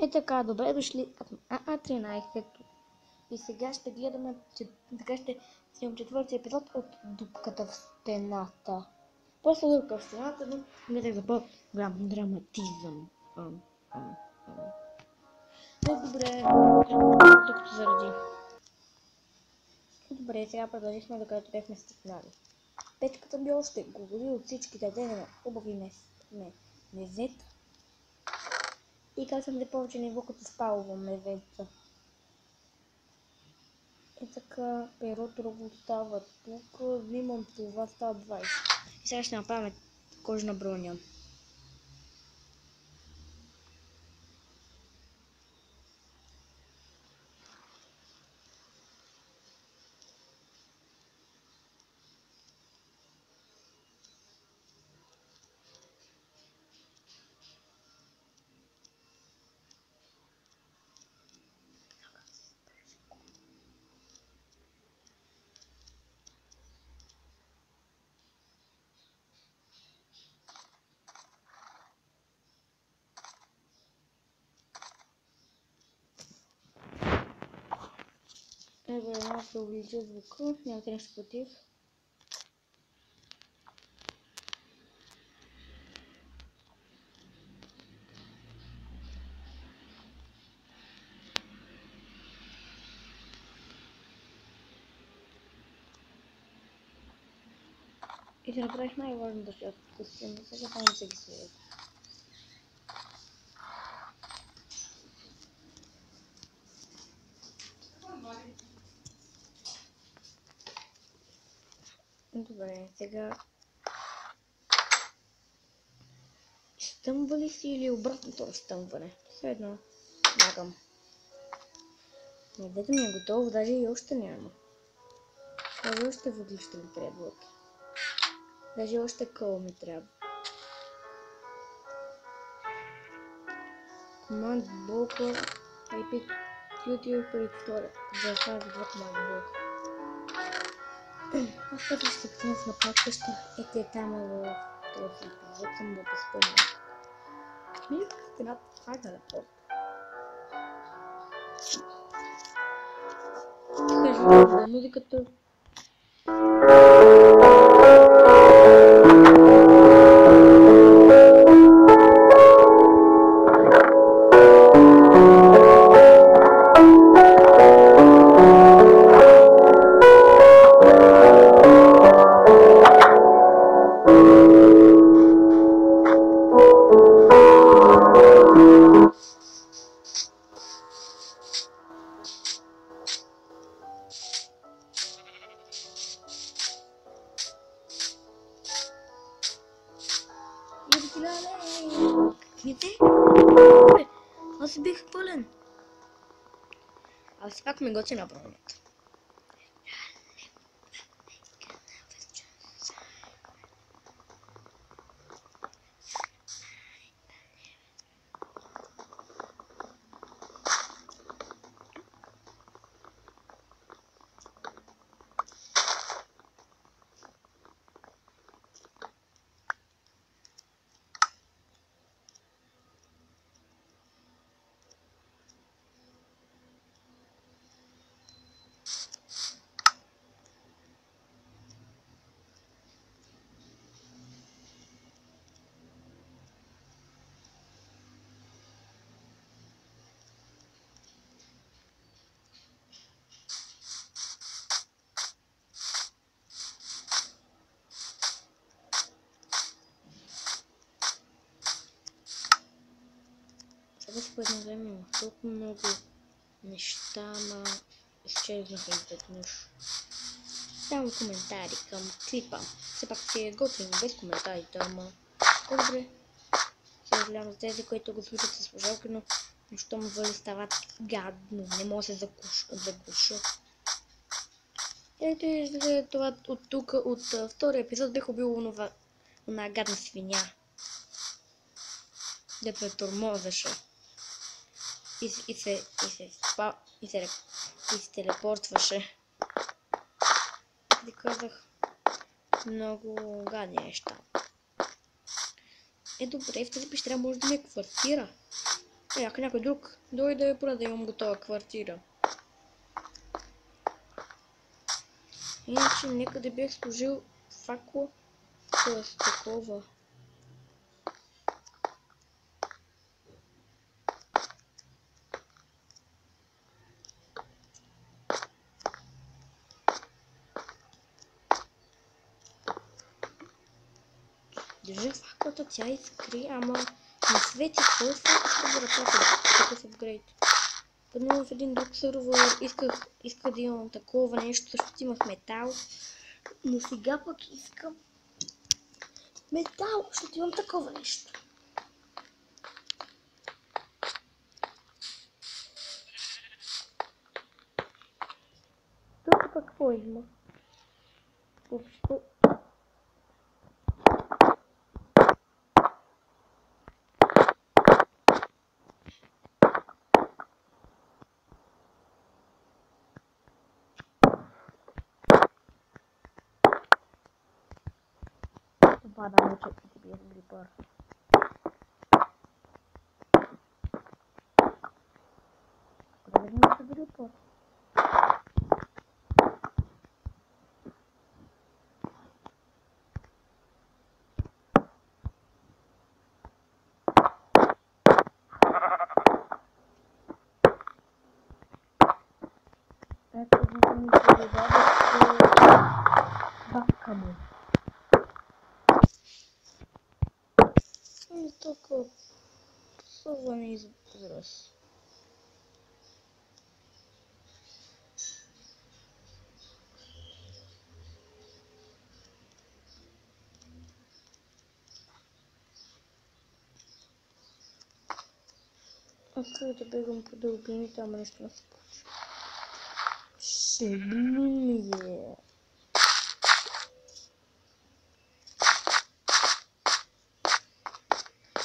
Е така, добре дошли към АА13 и сега ще гледаме, така ще снимам четвърти епизод от Дупката в стената. После Дупка в стената, но гледах за по-голям драматизъм. Добре, докато заради. Добре, сега продължихме докато бяхме стигнали. Печката би още говори от всичките дни на хубави мезета. И казвам да повече ниво като спалова мезеца. И така, перото го става тук, взимам това, става 20. И сега ще направим кожна броня. Една се увеличи звука, нямате нещо против. И да направиш най-важната част от костюма, сега само да се ги свият. Добре, сега изтъмва ли си или обратното разтъмване? Все едно, нагам. Медето ми е готово, даже и още няма. Даже още въглища ми трябват. Даже още къл ми трябва. Команд блока IP YouTube предстоя. За това за два команд блока. Аз пъти ще се потънах на подкаща. Ете там в този епизод съм го изпълнил. Мисля, стената това е телепорт. Кажу за музиката. Аз бих пълен. Аз пак ми готви на бронята. Сега според време има толкова много неща, ама изчезнаха изведнъж. Само коментари към клипа. Все пак си е готвен без коментарите, ама по-добре. Съжалявам за тези, които го слушат с слушалки, но щом вали стават гадно, не мога да се заглуша. Ето виждате това от тук, от втория епизод бях убил една гадна свиня. Да претормозеше. И се телепортваше. И казах много гадни неща. Е, добре, в тази пещера може да ми е квартира. Ако някой друг дойде, да имам готова квартира. Иначе някъде бях сложил факла с такова. Държа факлата, тя изкри, ама не свети. Кой факл ще го ръката? Такъв апгрейд. Пъднал в един друг сервер, исках да имам такова нещо, защото имах метал. Но сега пък искам метал, защото имам такова нещо. Тук пък какво има? Общо. Това да науча да бия грипър. Ако да науча грипър. Ето да ми се додаде бабка му. И толкова псуване израз. Аз трябва да бегам по дълбините, ама нещо не се получи. Шегни е.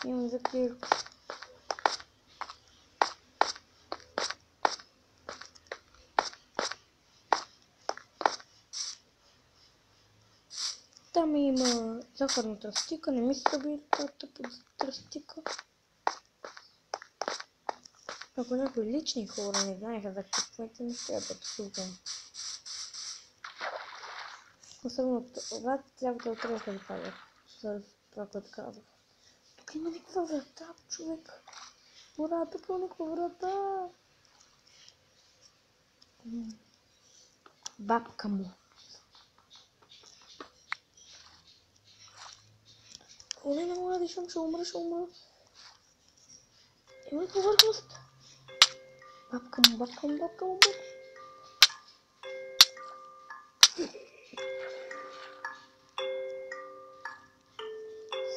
Имам за клирка. Там има захарна тръстика, не ми се би карта под тръстика. Ако някои лични хора не знаеха за какво не ще да псувам. Особено това цялото отреза да казах. За това, което казах. Тук има никаква врата, човек. Ура, тук има никаква врата. Бабка му. Не мога да дишам, ще умра. Има ли повърхност? Бабка му.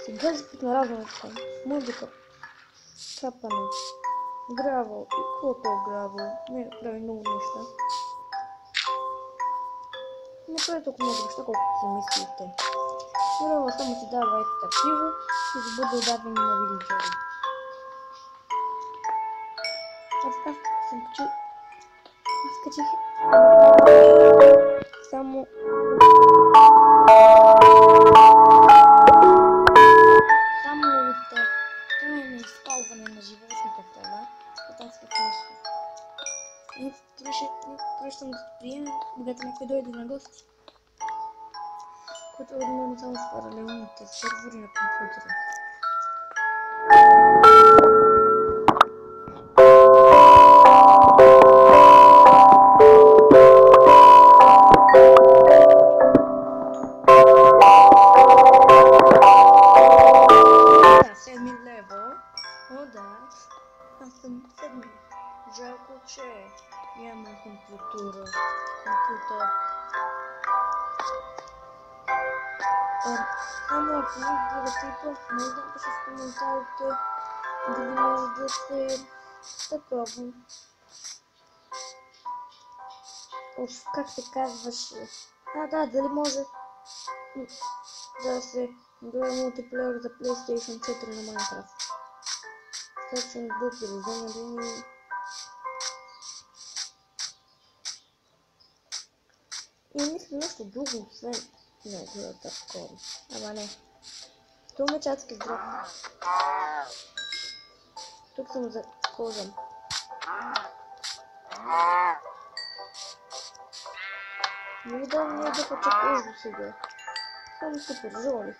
Сега запит на разумата. Музика. Чапане. Гравъл. И каквото е гравъл? Не прави много неща. Не прави толкова много неща, колкото си мислите. Гравъл само си дава такива и се бъде отдавани на вилиджери. Аз съм качил. Аз качих. Само. Трайно изпалване на животната храна. Там се нещо. И прещам да приемем, когато някой дойде на гости. Което е само с паралелните сервери на компютъра. Аз съм седми. Жалко, че нямам компютър. Само ако друга типа, може да пиша в коментарите дали може да се такова. Как се казваше? Да, дали може да се гледа мултиплеер за PlayStation 4 на Minecraft. Скачам до приложение. И мисля нещо друго, освен неговата такова. Ама не. То ме чатски здрав. Тук съм за кожа. Не да не да хочу кожу сега. Само супер жоли.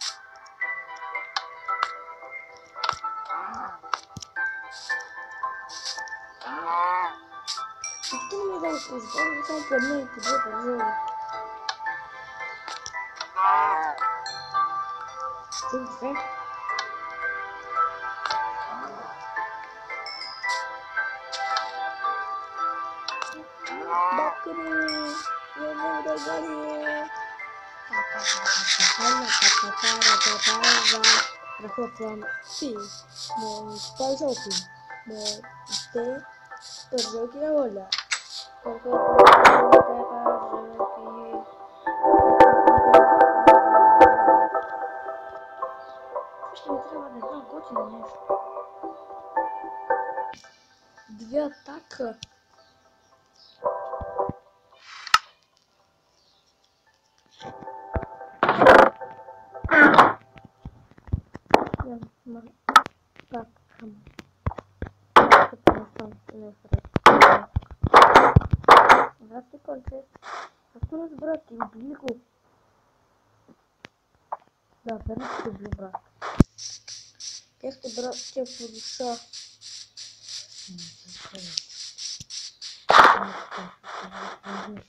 Защо не ми даде кожу? Това само по една и по две жоли. Добре. Бакъри! Я не ударя! Разхвърчвам си моите жълти, моите пържолки на воля. Ще ми трябва да едно готино нещо. Две атака. Так, здравствуй, Конче. Как нас брат? Ты убил его? Да, верно, ты убил брат. Если брат тебя по душа. Он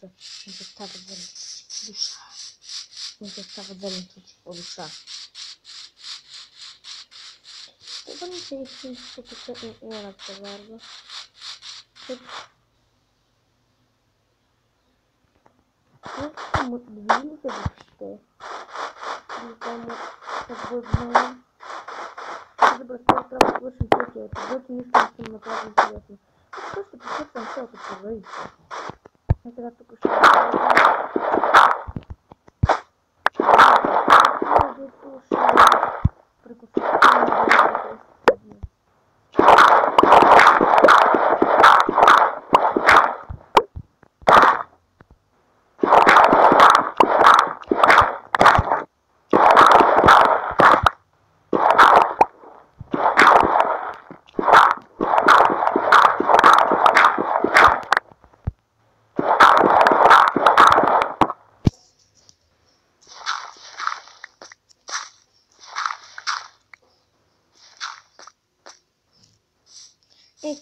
заставит залить душа. Он заставит залить по душа. Что не интересно, что такое не разговариваю. Мы двинулись вообще. Не знаю, как бы знаем. Это просто правда очень интересно. Это будет не слишком направо интересно. Просто приходится там все это поговорить. Я когда только что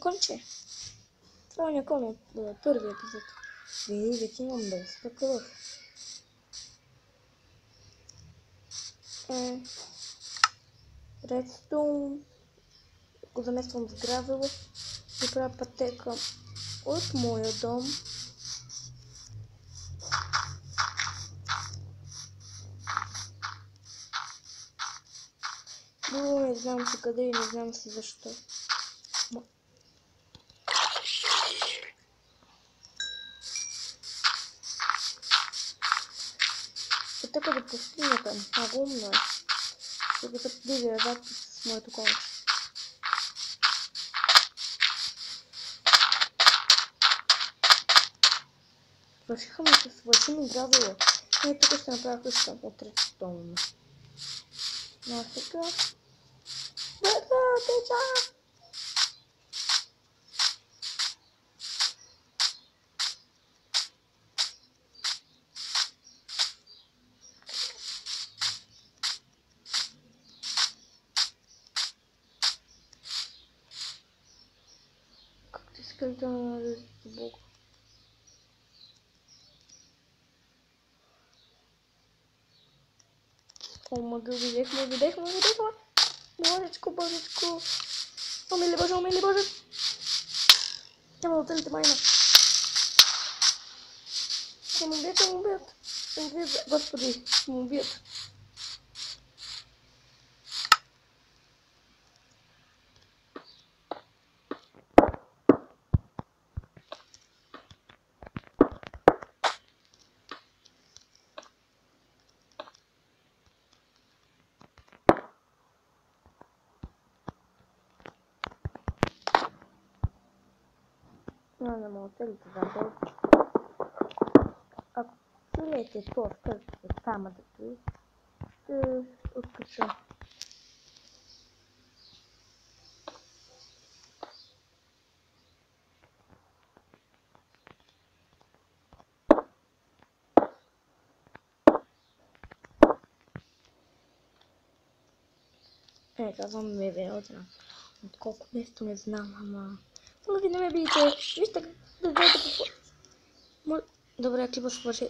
Конче. Това е някой от първия епизод. Види, вече имам доста кръв. Редстоун го замествам с гравело и правя пътека от моя дом. Но не знам си къде и не знам си защо. Пътека до пустинята, много умно е. За да се подиви ръбата с моето конче. Свърши ми гравело. И тук ще направя къща от редстоун. Но сега... Теча! Как ти искаш да нарежеш Бог? О, ме видех. Божечко. О, мили Боже. Няма да оцелите майна. Ще му убият. Господи, ще му убият. Не мога целите за дълго. Ако целите това в къщата само да стои, ще откъса. казвам ме от колко место не знам, ама... Моля ви, не ме бийте, вижте да видите какво... Добре, клипът свърши.